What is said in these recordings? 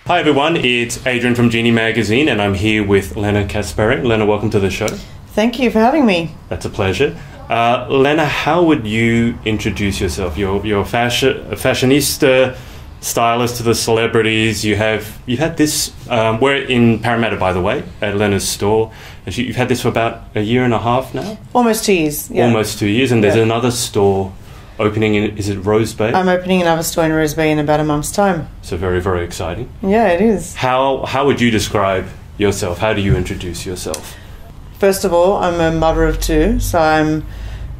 Hi everyone, it's Adrian from Genie Magazine and I'm here with Lena Kasparian. Lena, welcome to the show. Thank you for having me. That's a pleasure. Lena, how would you introduce yourself? You're a fashionista, stylist to the celebrities. You've had this, we're in Parramatta, by the way, at Lena's store. And you've had this for about a year and a half now? Almost 2 years, yeah. Almost 2 years, and there's another store opening in, is it Rose Bay? I'm opening another store in Rose Bay in about a month's time. So very, very exciting. Yeah, it is. How would you describe yourself? How do you introduce yourself? First of all, I'm a mother of two, so I'm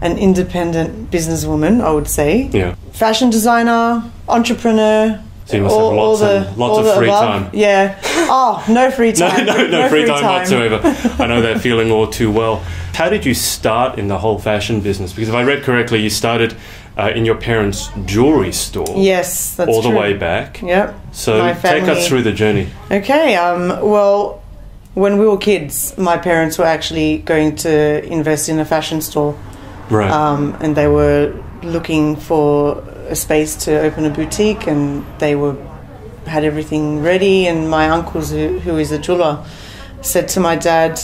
an independent businesswoman, I would say. Yeah. Fashion designer, entrepreneur. So you must have lots of free time. Yeah. Oh, no free time. no free time whatsoever. I know that feeling all too well. How did you start in the whole fashion business? Because if I read correctly, you started in your parents' jewellery store. Yes, that's all true. the way back. Yep. So take us through the journey. Okay. Well, when we were kids, my parents were actually going to invest in a fashion store. Right. And they were looking for a space to open a boutique, and they had everything ready. And my uncle, who is a jeweler, said to my dad,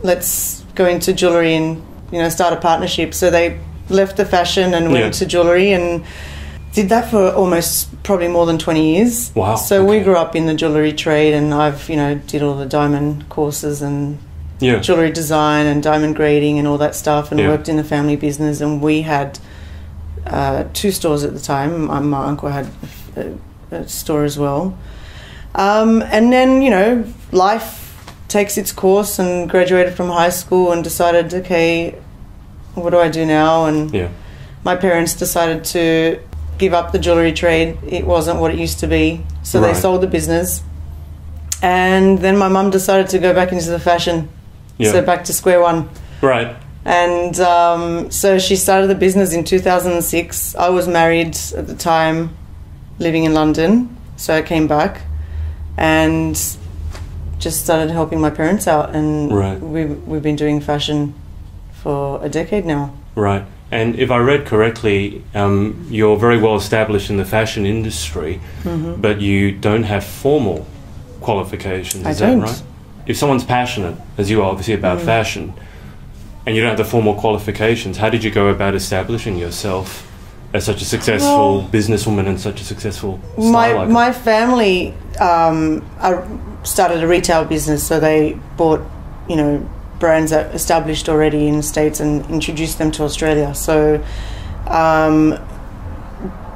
"Let's go into jewellery and start a partnership." So they left the fashion and went to jewellery and did that for probably more than 20 years. Wow. So we grew up in the jewellery trade, and I've did all the diamond courses and jewellery design and diamond grading and all that stuff, and worked in the family business. And we had 2 stores at the time. My uncle had a store as well. And then, life takes its course, and graduated from high school and decided, okay, what do I do now? And my parents decided to give up the jewellery trade. It wasn't what it used to be. So they sold the business. And then my mum decided to go back into the fashion. So back to square one. Right. And so she started the business in 2006. I was married at the time, living in London. So I came back and just started helping my parents out. And we've been doing fashion for a decade now. Right. And if I read correctly, you're very well established in the fashion industry, but you don't have formal qualifications. Is that right? If someone's passionate, as you are obviously, about fashion, and you don't have the formal qualifications, how did you go about establishing yourself as such a successful businesswoman and such a successful style icon? My family started a retail business, so they bought, brands that established already in the States and introduced them to Australia. So,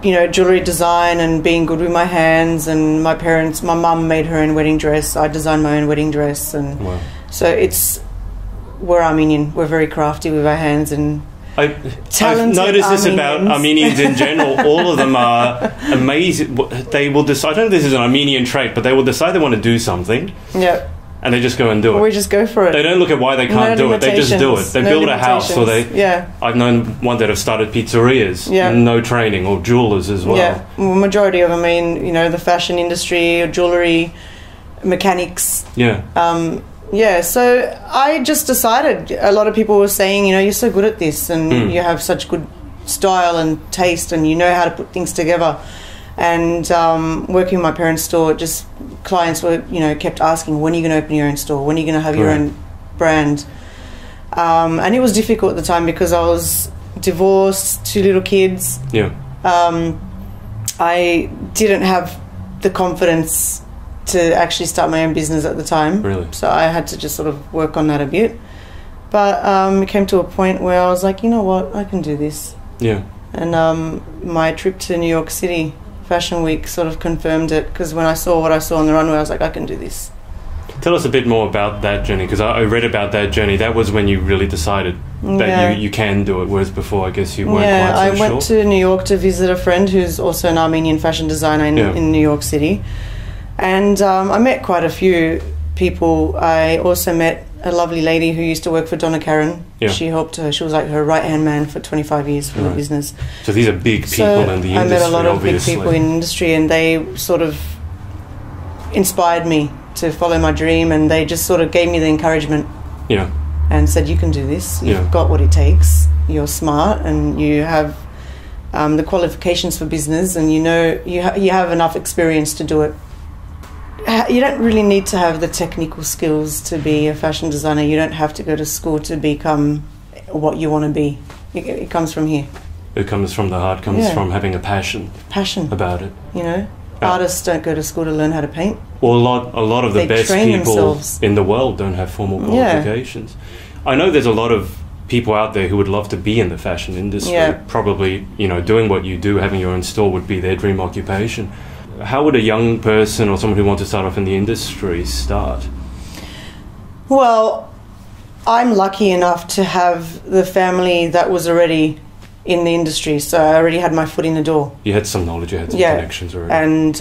jewellery design and being good with my hands, and my mum made her own wedding dress. I designed my own wedding dress, and so we're Armenian. We're very crafty with our hands, and I've noticed this about Armenians in general. All of them are amazing. They will decide, I don't know if this is an Armenian trait, but they will decide they want to do something. Yeah. And they just go and do it. We just go for it. They don't look at why they can't do it. They just do it. They build a house, or I've known one that have started pizzerias. No training, or jewelers as well. Yeah, majority of them in the fashion industry, or jewellery, mechanics. So I just decided. A lot of people were saying, you're so good at this, and you have such good style and taste, and you know how to put things together. And working in my parents' store, just clients were, kept asking, when are you going to open your own store? When are you going to have your own brand? And it was difficult at the time because I was divorced, 2 little kids. I didn't have the confidence to actually start my own business at the time. Really? So I had to just sort of work on that a bit. But it came to a point where I was like, you know what, I can do this. And my trip to New York City Fashion Week sort of confirmed it, because when I saw what I saw on the runway, I was like, I can do this. Tell us a bit more about that journey, because I read about that journey. That was when you really decided that you can do it, whereas before I guess you weren't quite so sure. I went to New York to visit a friend who's also an Armenian fashion designer in New York City. And I met quite a few people. I also met a lovely lady who used to work for Donna Karan. She helped her. She was like her right-hand man for 25 years for the business. So these are big people in the industry, I met a lot of obviously. big people in the industry, and they sort of inspired me to follow my dream, and they just sort of gave me the encouragement. And said, you can do this. You've got what it takes. You're smart, and you have the qualifications for business, and you have enough experience to do it you don't really need to have the technical skills to be a fashion designer. You don't have to go to school to become what you want to be. It comes from here. It comes from the heart. It comes from having a passion about it. You know, artists don't go to school to learn how to paint. Well, a lot of the best people in the world don't have formal qualifications. I know there's a lot of people out there who would love to be in the fashion industry. Probably, you know, doing what you do, having your own store would be their dream occupation. How would a young person or someone who wants to start off in the industry start? Well, I'm lucky enough to have the family that was already in the industry, so I already had my foot in the door. You had some knowledge, you had some connections already. And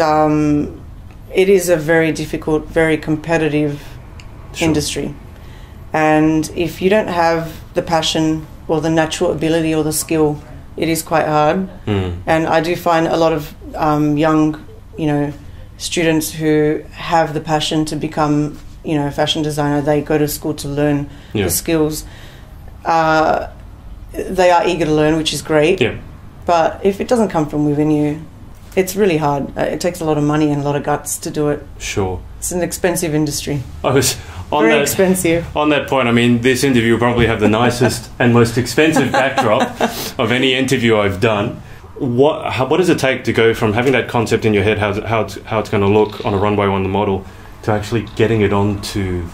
it is a very difficult, very competitive industry. And if you don't have the passion or the natural ability or the skill, it is quite hard. And I do find a lot of young, you know, students who have the passion to become, you know, a fashion designer. They go to school to learn the skills. They are eager to learn, which is great. But if it doesn't come from within you, it's really hard. It takes a lot of money and a lot of guts to do it. Sure. It's an expensive industry. Very expensive. On that point, I mean, this interview will probably have the nicest and most expensive backdrop of any interview I've done. What does it take to go from having that concept in your head, how it's going to look on a runway on the model, to actually getting it onto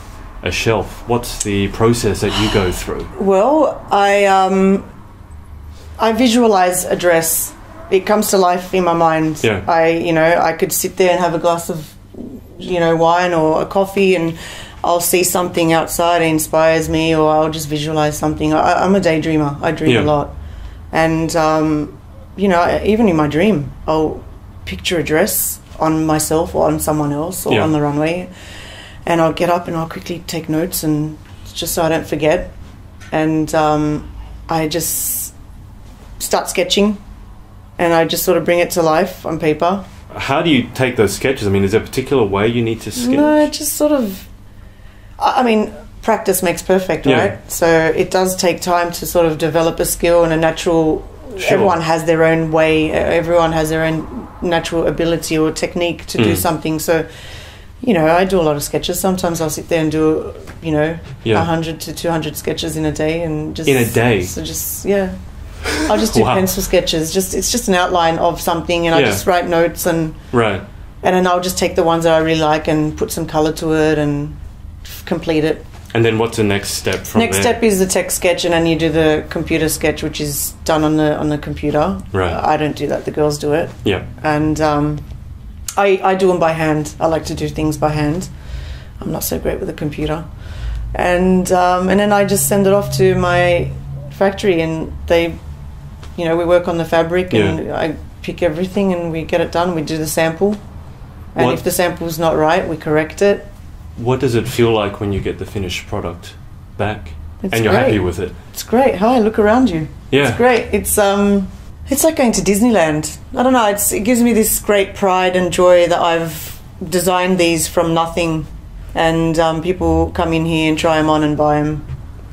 a shelf? What's the process that you go through? Well, I visualize a dress. It comes to life in my mind. I could sit there and have a glass of, you know, wine or a coffee, and I'll see something outside that inspires me, or I'll just visualize something. I'm a daydreamer. I dream a lot. And, you know, even in my dream, I'll picture a dress on myself or on someone else or on the runway, and I'll get up and I'll quickly take notes, and just so I don't forget. And I just start sketching, and I just sort of bring it to life on paper. How do you take those sketches? I mean, is there a particular way you need to sketch? No, just sort of... I mean, practice makes perfect, right? So it does take time to sort of develop a skill and a natural... Sure. Everyone has their own way. Everyone has their own natural ability or technique to do something. So, you know, I do a lot of sketches. Sometimes I'll sit there and do, you know, 100 to 200 sketches in a day. And just in a day? So just, I'll just do pencil sketches. It's just an outline of something, and I just write notes, and then I'll just take the ones that I really like and put some colour to it and complete it. And then what's the next step from there? Next step is the text sketch, and then you do the computer sketch, which is done on the computer. Right. I don't do that. The girls do it. Yeah. And I do them by hand. I like to do things by hand. I'm not so great with the computer. And then I just send it off to my factory, and they, you know, we work on the fabric, and I pick everything, and we get it done. We do the sample, and if the sample's not right, we correct it. What does it feel like when you get the finished product back and you're happy with it? It's great. Hi, look around you. Yeah. It's great. It's like going to Disneyland. I don't know. It gives me this great pride and joy that I've designed these from nothing, and people come in here and try them on and buy them.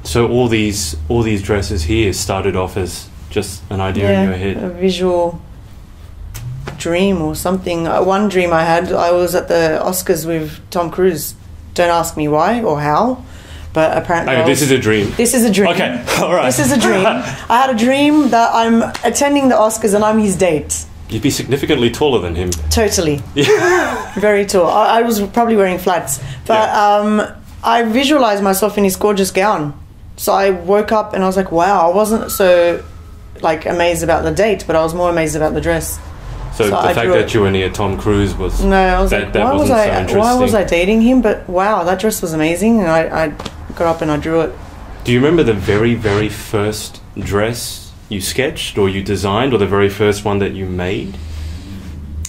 So all these dresses here started off as just an idea in your head. A visual dream or something. One dream I had, I was at the Oscars with Tom Cruise. Don't ask me why or how, but apparently... this is a dream. This is a dream. Okay, all right. This is a dream. I had a dream that I'm attending the Oscars and I'm his date. You'd be significantly taller than him. Totally. Very tall. I was probably wearing flats. But I visualised myself in his gorgeous gown. So I woke up and I was like, wow, I wasn't so amazed about the date, but I was more amazed about the dress. So the fact that you were near Tom Cruise was... No, I was like, why was I dating him? But wow, that dress was amazing, and I got up and I drew it. Do you remember the very, very first dress you sketched or you designed, or the very first one that you made?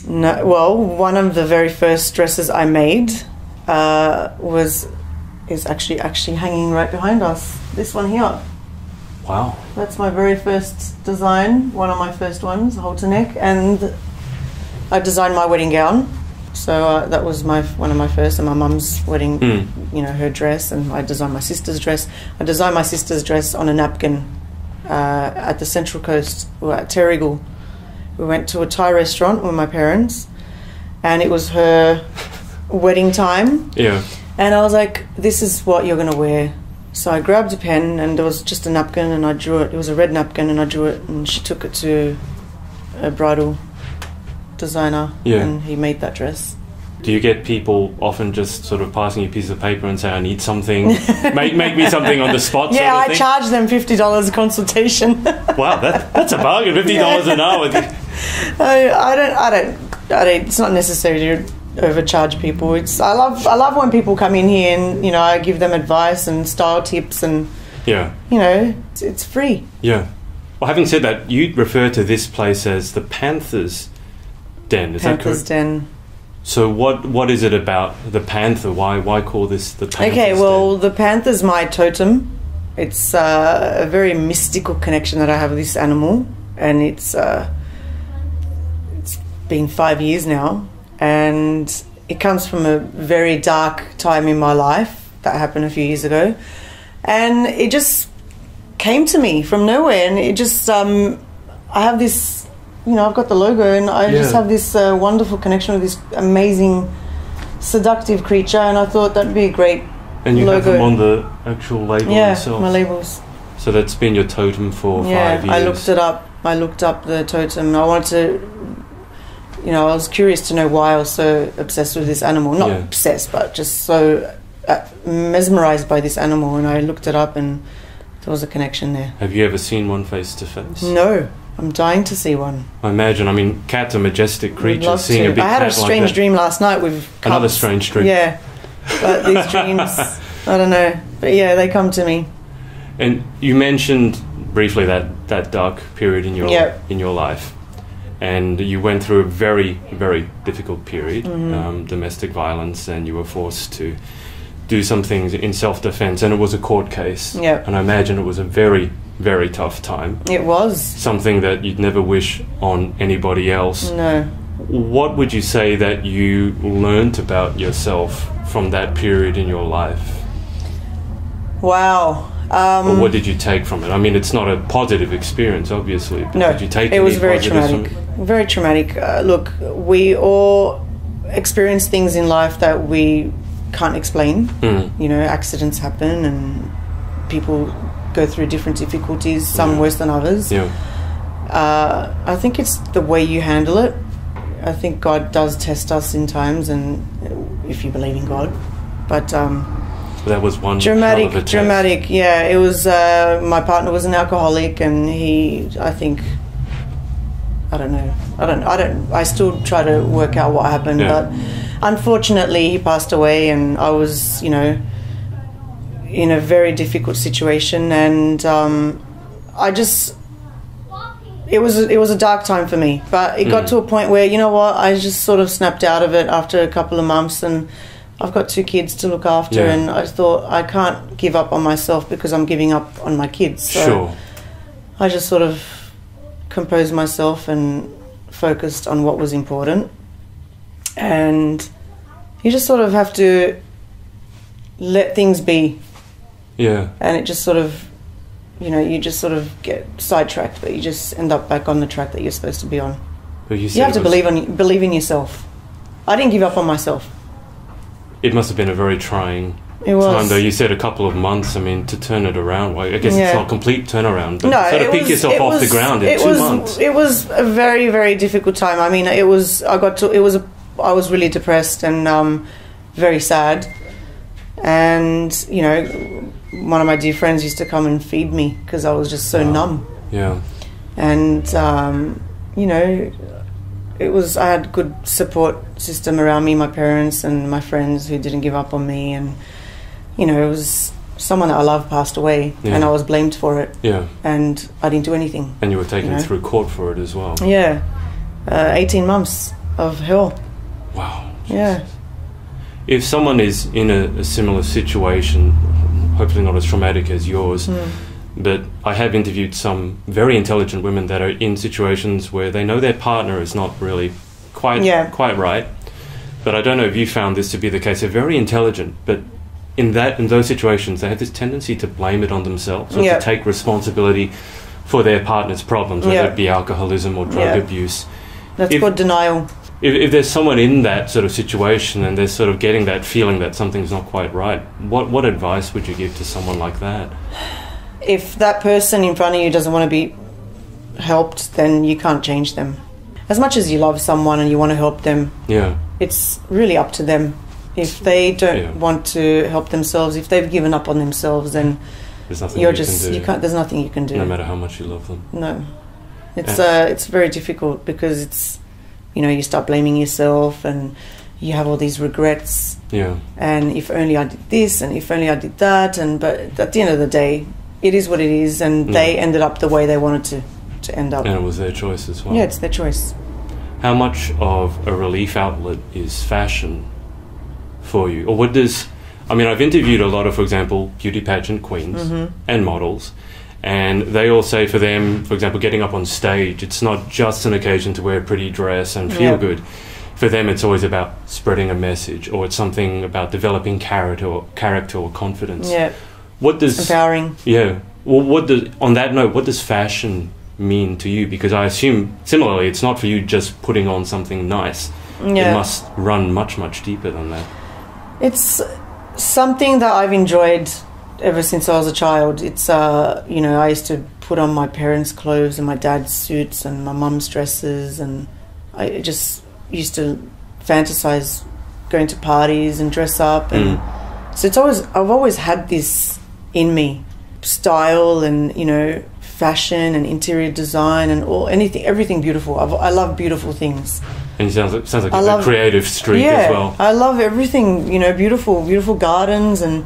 No, well, one of the very first dresses I made is actually hanging right behind us. This one here. Wow. That's my very first design, one of my first ones, halter neck, and I designed my wedding gown. So that was one of my first, and my mum's wedding, you know, her dress, and I designed my sister's dress. I designed my sister's dress on a napkin at the Central Coast, at Terrigal. We went to a Thai restaurant with my parents, and it was her wedding time. Yeah. And I was like, this is what you're going to wear. So I grabbed a pen, and there was just a napkin, and I drew it. It was a red napkin, and I drew it, and she took it to a bridal designer, and he made that dress. Do you get people often just sort of passing you a piece of paper and say, I need something, make me something on the spot? Yeah, sort of I charge them $50 a consultation. Wow, that's a bargain, $50 an hour. I don't. It's not necessary to overcharge people. I love when people come in here and, you know, I give them advice and style tips, and you know, it's free. Yeah. Well, having said that, you refer to this place as the Panther's Den. Is that correct? Panther's Den. So what is it about the panther? Why call this the Panther's Den? Okay, well, the panther's my totem. It's a very mystical connection that I have with this animal, and it's been 5 years now, and it comes from a very dark time in my life that happened a few years ago, and it just came to me from nowhere, and it just I have this. You know, I've got the logo, and I just have this wonderful connection with this amazing, seductive creature, and I thought that'd be a great And you logo. have them on the actual label itself? Yeah, my labels. So that's been your totem for 5 years? I looked it up. I looked up the totem, and I wanted to, you know, I was curious to know why I was so obsessed with this animal. Not obsessed, but just so mesmerised by this animal, and I looked it up, and there was a connection there. Have you ever seen one face to face? No. I'm dying to see one. I imagine. I mean, cats are majestic creatures. Seeing a big I had cat a strange like that. dream last night with cubs. Another strange dream. Yeah. But these dreams, I don't know. But yeah, they come to me. And you mentioned briefly that dark period in your life. And you went through a very, very difficult period, domestic violence, and you were forced to do some things in self-defense, and it was a court case. Yeah. And I imagine it was a very, very tough time. It was. Something that you'd never wish on anybody else. No. What would you say that you learned about yourself from that period in your life? Wow. Or what did you take from it? I mean, it's not a positive experience, obviously. But no, did you take it was very positives traumatic. Very traumatic. Look, we all experience things in life that we can't explain. You know, accidents happen, and people go through different difficulties, some worse than others. I think it's the way you handle it. I think God does test us in times, and if you believe in God. But that was one dramatic. Yeah, it was. My partner was an alcoholic, and I still try to work out what happened, but unfortunately he passed away, and I was, you know, in a very difficult situation, and it was a dark time for me, but it got to a point where, you know what, I just sort of snapped out of it after a couple of months, and I've got 2 kids to look after, and I thought I can't give up on myself because I'm giving up on my kids. So I just sort of composed myself and focused on what was important, and you just sort of have to let things be. And it just sort of, you know, you just sort of get sidetracked, but you just end up back on the track that you're supposed to be on. But you have to believe in yourself. I didn't give up on myself. It must have been a very trying time, though. You said a couple of months. I mean, to turn it around. Well, I guess it's not a complete turnaround, but sort of pick yourself off the ground in 2 months. It was a very, very difficult time. I mean, I was really depressed and very sad. And, you know, one of my dear friends used to come and feed me because I was just so numb. And, you know, I had a good support system around me, my parents and my friends who didn't give up on me, and, you know, it was someone that I loved passed away, and I was blamed for it. And I didn't do anything. And you were taken through court for it as well. 18 months of hell. Wow. Yeah. If someone is in a similar situation, hopefully not as traumatic as yours, but I have interviewed some very intelligent women that are in situations where they know their partner is not really quite right. But I don't know if you found this to be the case. They're very intelligent, but in those situations, they have this tendency to blame it on themselves, or to take responsibility for their partner's problems, whether it be alcoholism or drug abuse. That's called denial. If there's someone in that sort of situation and they're sort of getting that feeling that something's not quite right, what advice would you give to someone like that? If that person in front of you doesn't want to be helped, then you can't change them. As much as you love someone and you want to help them, it's really up to them. If they don't want to help themselves, if they've given up on themselves, then there's nothing there's nothing you can do. No matter how much you love them. No. It's very difficult because it's, you know, you start blaming yourself and you have all these regrets. Yeah. And if only I did this and if only I did that, but at the end of the day, it is what it is, and they ended up the way they wanted to end up. And it was their choice as well. Yeah, it's their choice. How much of a relief outlet is fashion for you? Or what does... I mean, I've interviewed a lot of, for example, beauty pageant queens and models, and they all say for them, for example, getting up on stage, it's not just an occasion to wear a pretty dress and feel good. For them, it's always about spreading a message, or it's something about developing character or confidence. Yeah. What does... Empowering. Yeah. Well, on that note, what does fashion mean to you? Because I assume, similarly, it's not for you just putting on something nice. It must run much, much deeper than that. It's something that I've enjoyed ever since I was a child. It's, you know, I used to put on my parents' clothes and my dad's suits and my mum's dresses, and I just used to fantasize going to parties and dress up. And so I've always had this in me, style and, you know, fashion and interior design and everything beautiful. I love beautiful things. And it sounds like a creative streak as well. I love everything, you know, beautiful gardens, and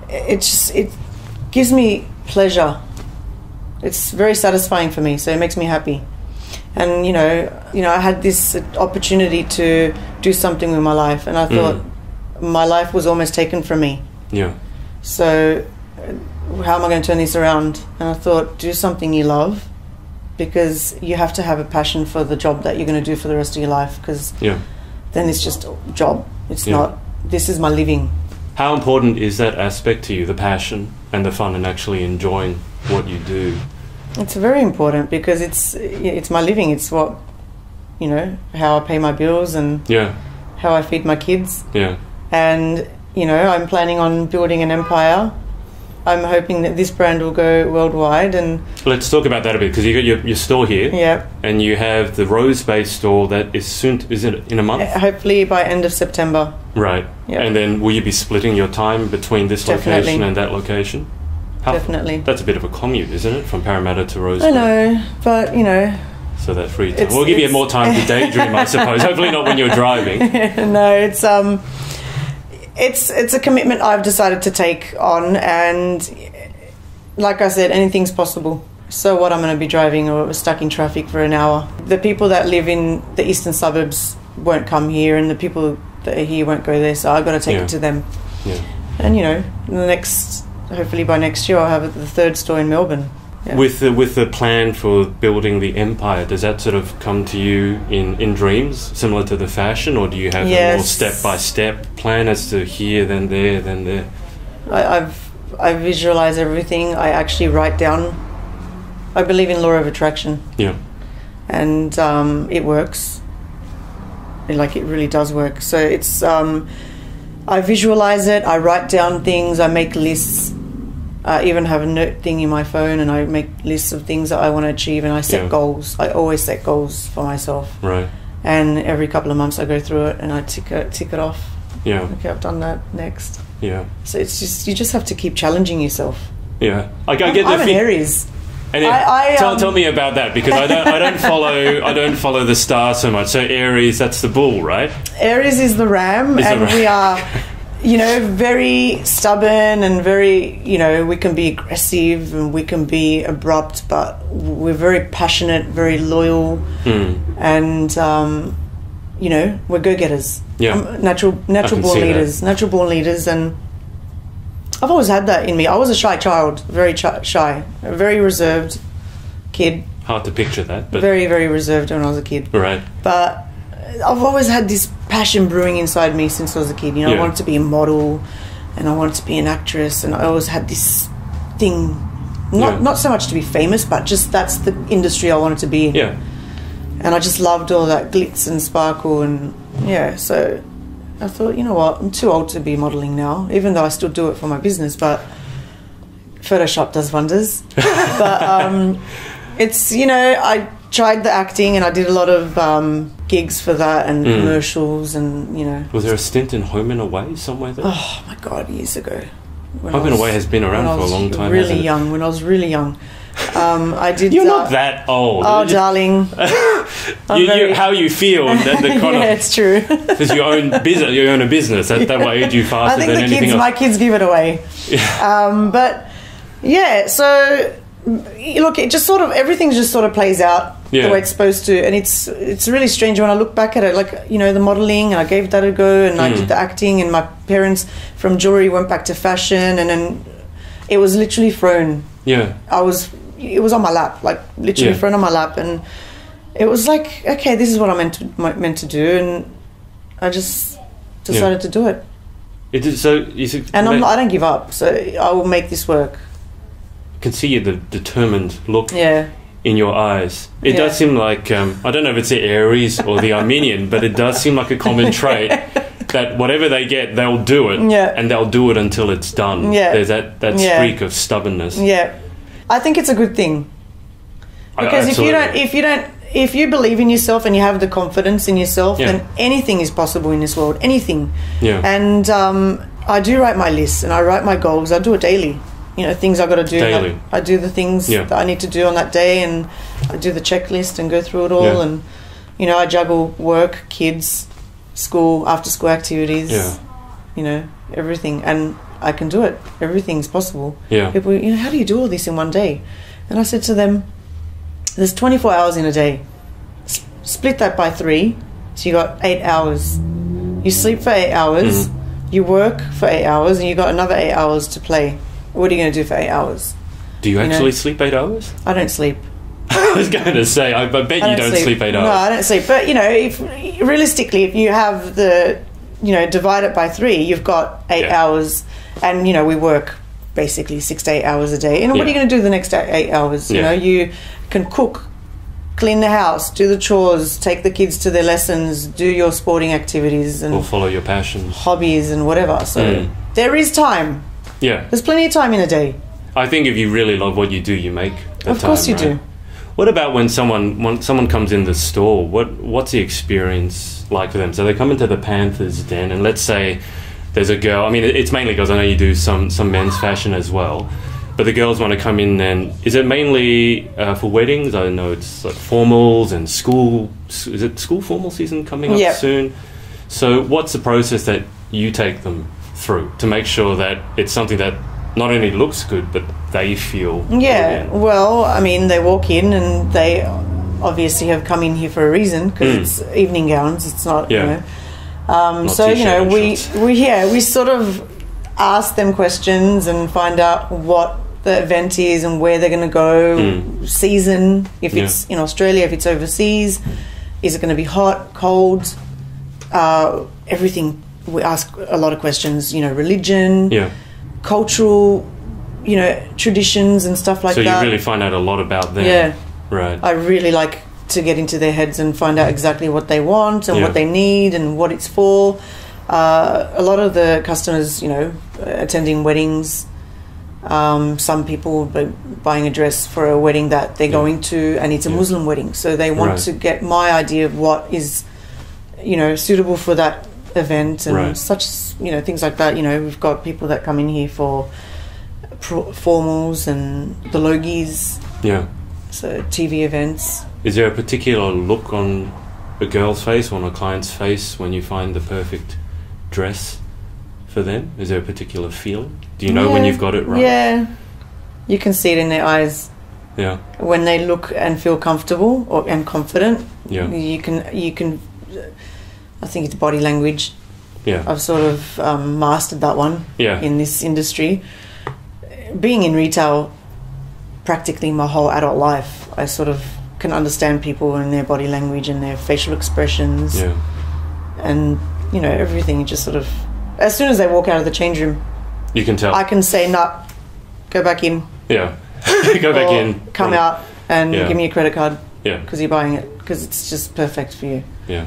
it gives me pleasure. It's very satisfying for me, so it makes me happy. And you know, I had this opportunity to do something with my life, and I thought my life was almost taken from me. Yeah. So how am I going to turn this around? And I thought, do something you love, because you have to have a passion for the job that you're going to do for the rest of your life, because then it's just a job. It's not, this is my living. How important is that aspect to you, the passion and the fun and actually enjoying what you do? It's very important, because it's my living. It's what, you know, how I pay my bills and how I feed my kids. Yeah. And, you know, I'm planning on building an empire. I'm hoping that this brand will go worldwide. And let's talk about that a bit, because you got your store here. Yeah. And you have the Rose Bay store that is soon, is it in a month? Hopefully by end of September. Right. Yep. And then will you be splitting your time between this location and that location? Definitely. That's a bit of a commute, isn't it, from Parramatta to Rose Bay? I know, but, you know... So that free time. We'll give you more time to daydream, I suppose. Hopefully not when you're driving. No, it's a commitment I've decided to take on, and like I said, anything's possible. So what, I'm going to be driving or stuck in traffic for an hour. The people that live in the eastern suburbs won't come here, and the people that are here won't go there, so I've got to take it to them. Yeah. And, you know, hopefully by next year I'll have the third store in Melbourne. Yeah. With the plan for building the empire, does that sort of come to you in dreams, similar to the fashion, or do you have a more step-by-step plan as to here, then there, then there? I visualize everything. I actually write down. I believe in law of attraction. Yeah. And it works. It really does work. So it's I visualize it. I write down things. I make lists. I even have a note thing in my phone, and I make lists of things that I want to achieve, and I set goals. I always set goals for myself. Right. And every couple of months I go through it and I tick it off. Yeah. Okay, I've done that. Next. Yeah. So it's just, you just have to keep challenging yourself. Yeah. I get I'm an Aries. And tell me about that, because I don't follow the star so much. So Aries, that's the bull, right? Aries is the ram, we are, you know, very stubborn and very, you know, we can be aggressive and we can be abrupt, but we're very passionate, very loyal, and you know, we're go-getters. Yeah, natural born leaders, and I've always had that in me. I was a shy child, very shy, a very reserved kid. Hard to picture that, but very, very reserved when I was a kid. Right. But I've always had this passion brewing inside me since I was a kid. You know, I wanted to be a model, and I wanted to be an actress, and I always had this thing, not so much to be famous, but just that's the industry I wanted to be in. Yeah. And I just loved all that glitz and sparkle, and yeah, so I thought, you know what, I'm too old to be modelling now, even though I still do it for my business, but Photoshop does wonders. But it's, you know, I tried the acting and I did a lot of gigs for that and commercials and, you know. Was there a stint in Home and Away somewhere there? Oh my God, years ago. Home and Away has been around for a long time, really hasn't it? young, when I was really young. I did. You're not that old. Oh, darling. How you feel? The kind yeah, it's true. Because you own a business. That will age you faster than anything else. My kids give it away. Yeah. But yeah, so look, it just sort of, everything just sort of plays out the way it's supposed to, and it's really strange when I look back at it. Like, you know, the modelling, and I gave that a go, and I did the acting, and my parents from jewellery went back to fashion, and then it was literally thrown. Yeah. It was on my lap, like literally thrown on my lap, and it was like, okay, this is what I'm meant to do, and I just decided to do it. I don't give up, so I will make this work. I can see the determined look in your eyes. It does seem like, I don't know if it's the Aries or the Armenian, but it does seem like a common trait that whatever they get, they'll do it, and they'll do it until it's done. Yeah. There's that streak of stubbornness. Yeah. I think it's a good thing, because if you believe in yourself and you have the confidence in yourself, then anything is possible in this world. Anything. Yeah. And I do write my lists and I write my goals. I do it daily. You know, things I got to do daily. I do the things that I need to do on that day, and I do the checklist and go through it all. And you know, I juggle work, kids, school, after school activities. Yeah. You know, everything, and I can do it. Everything's possible. Yeah. People, you know, how do you do all this in one day? And I said to them, there's 24 hours in a day. Split that by 3, so you got 8 hours. You sleep for 8 hours, you work for 8 hours, and you got another 8 hours to play. What are you going to do for 8 hours? Do you actually sleep 8 hours? I don't sleep. I was going to say, I bet you don't sleep 8 hours. No, I don't sleep. But, you know, realistically, if you have divide it by 3, you've got 8 hours. And, you know, we work basically 6 to 8 hours a day. And what are you going to do the next 8 hours? You know, you can cook, clean the house, do the chores, take the kids to their lessons, do your sporting activities. And or follow your passions. Hobbies and whatever. So there is time. Yeah. There's plenty of time in a day. I think if you really love what you do, you make the time. Of course you do. What about when someone comes in the store? What's the experience like for them? So they come into the Panther's den, and let's say there's a girl. I mean, it's mainly girls. I know you do some men's fashion as well, but the girls want to come in. And is it mainly for weddings? I know it's like formals and school. Is it school formal season coming up soon? So what's the process that you take them through to make sure that it's something that not only looks good, but they feel well, I mean, they walk in and they obviously have come in here for a reason, because it's evening gowns. It's not, you know. So, you know, we sort of ask them questions and find out what the event is and where they're going to go, season, if it's in Australia, if it's overseas, is it going to be hot, cold, everything. We ask a lot of questions, you know, religion, cultural, you know, traditions and stuff like that. So you really find out a lot about them. Yeah. Right. I really like to get into their heads and find out exactly what they want and what they need and what it's for. A lot of the customers, you know, attending weddings, some people buying a dress for a wedding that they're going to, and it's a Muslim wedding. So they want to get my idea of what is, you know, suitable for that event and such, you know, things like that. You know, we've got people that come in here for formals and the logies, so TV events. Is there a particular look on a girl's face or on a client's face when you find the perfect dress for them? Is there a particular feeling? Do you know when you've got it right? Yeah, you can see it in their eyes. Yeah, when they look and feel comfortable and confident. Yeah, you can I think it's body language. Yeah, I've sort of mastered that one. Yeah, in this industry, being in retail, practically my whole adult life, I sort of can understand people and their body language and their facial expressions. Yeah, and you know, everything just sort of, as soon as they walk out of the change room, you can tell. I can say, "Nah, go back in." Yeah, go back in. Come out and give me a credit card. Yeah, because you're buying it. because it's just perfect for you. Yeah.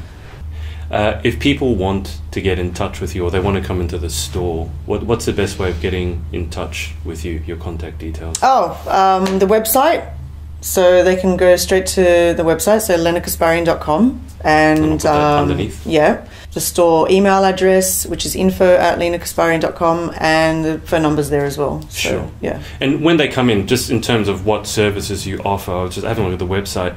If people want to get in touch with you or they want to come into the store, what's the best way of getting in touch with you, your contact details? The website. So they can go straight to the website, so lenakasparian.com. And I'll put that underneath. Yeah. The store email address, which is info@lenakasparian.com, and the phone number's there as well. So, sure. Yeah. And when they come in, just in terms of what services you offer, I was just having a look at the website.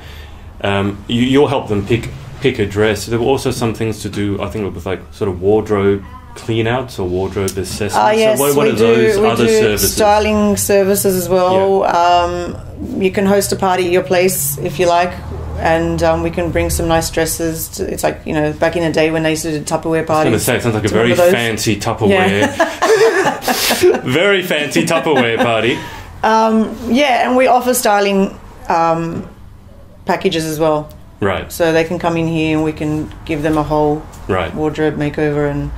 You'll help them pick a dress. There were also some things to do, I think, with like sort of wardrobe clean-outs or wardrobe assessments. Yes, so what are those other services? Styling services as well. Yeah. You can host a party at your place if you like, and we can bring some nice dresses. It's like, you know, back in the day when they used to do Tupperware parties. I was going to say, it sounds like a very fancy Tupperware. Yeah. Very fancy Tupperware party. Yeah, and we offer styling packages as well. Right. So they can come in here and we can give them a whole wardrobe makeover, and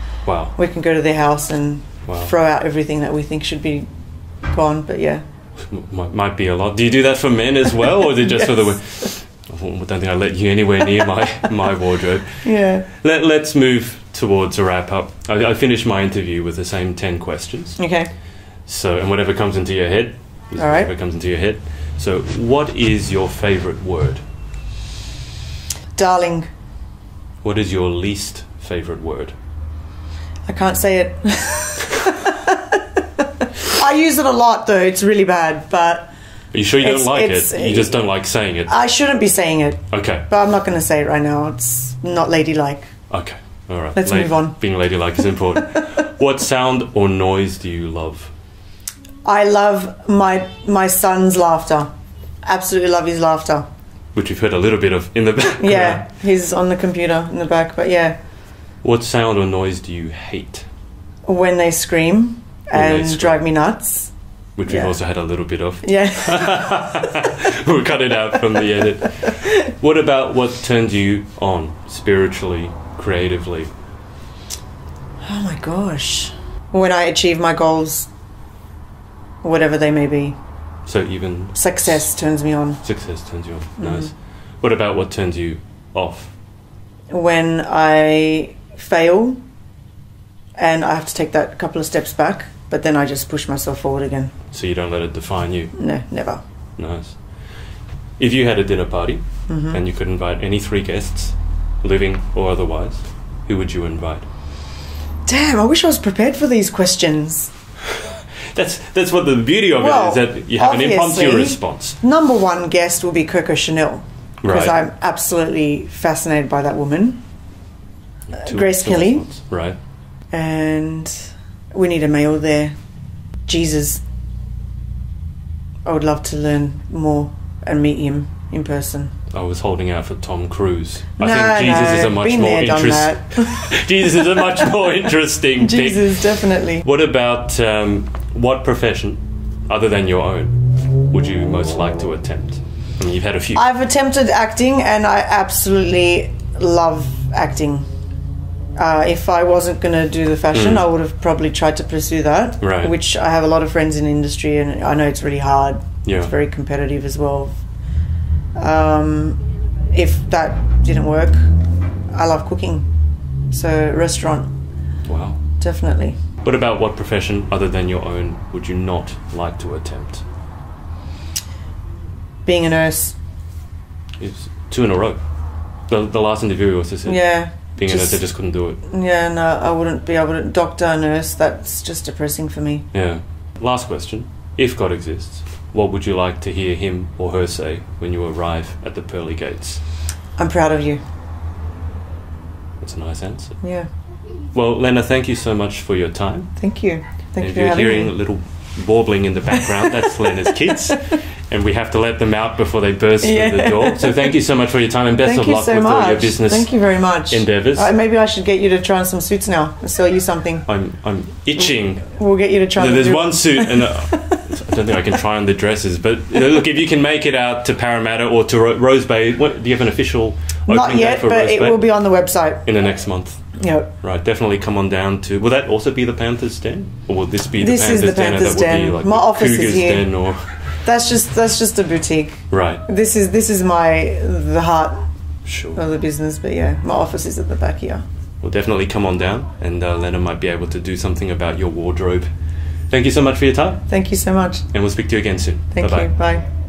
we can go to their house and throw out everything that we think should be gone. But yeah. Might be a lot. Do you do that for men as well, or is it just for the women? I don't think I let you anywhere near my wardrobe. Yeah. Let's move towards a wrap up. I finished my interview with the same 10 questions. Okay. So, and whatever comes into your head. All right. Whatever comes into your head. So, what is your favourite word? Darling. What is your least favourite word? I can't say it. I use it a lot though. It's really bad, but... Are you sure you don't like it? You just don't like saying it? I shouldn't be saying it. Okay. But I'm not going to say it right now. It's not ladylike. Okay. All right. Let's move on. Being ladylike is important. What sound or noise do you love? I love my son's laughter. Absolutely love his laughter. Which we've heard a little bit of in the background. Yeah, he's on the computer in the back, but yeah. What sound or noise do you hate? When they scream and drive me nuts. Which we've also had a little bit of. Yeah. We'll cut it out from the edit. What about what turns you on spiritually, creatively? Oh my gosh. When I achieve my goals, whatever they may be. So even... Success turns me on. Success turns you on. Nice. What about what turns you off? When I fail and I have to take that couple of steps back, but then I just push myself forward again. So you don't let it define you? No, never. Nice. If you had a dinner party and you could invite any 3 guests, living or otherwise, who would you invite? Damn, I wish I was prepared for these questions. That's what the beauty of it is, that you have an impromptu response. Number 1 guest will be Coco Chanel, because I'm absolutely fascinated by that woman. Grace Kelly. Right. And we need a male there. Jesus. I would love to learn more and meet him in person. I was holding out for Tom Cruise. I think Jesus is a much more interesting. Jesus is a much more interesting. Jesus, definitely. What about what profession, other than your own, would you most like to attempt? I mean, you've had a few. I've attempted acting, and I absolutely love acting. If I wasn't going to do the fashion, I would have probably tried to pursue that. Right. Which I have a lot of friends in the industry, and I know it's really hard. Yeah. It's very competitive as well. If that didn't work, I love cooking, so restaurant. Wow. Definitely. What about what profession other than your own would you not like to attempt? Being a nurse. It's 2 in a row. The last interview also said being a nurse, they just couldn't do it. Yeah, no, I wouldn't be able to. Doctor, nurse, that's just depressing for me. Yeah. Last question. If God exists, what would you like to hear him or her say when you arrive at the pearly gates? I'm proud of you. That's a nice answer. Yeah. Well, Lena, thank you so much for your time. Thank you. Thank you for having me. If you're hearing a little warbling in the background, that's Lena's kids. And we have to let them out before they burst through the door. So thank you so much for your time, and best of luck with all your business. Thank you very much. Endeavours. Maybe I should get you to try on some suits now and sell you something. I'm itching. We'll get you to try. There's one suit, and I don't think I can try on the dresses. But look, if you can make it out to Parramatta or to Rose Bay, do you have an official opening Not yet, date for but Rose Bay? It will be on the website in the next month. Yep. Right, definitely come on down to... Will that also be the Panther's Den? Or will this be this the Panther's Den? This is the Panther's Den. Like my office Cougar's is here. Den or... That's just a boutique. Right. This is the heart of the business. But yeah, my office is at the back here. Well, definitely come on down, and Lena might be able to do something about your wardrobe. Thank you so much for your time. Thank you so much. And we'll speak to you again soon. Thank you. Bye.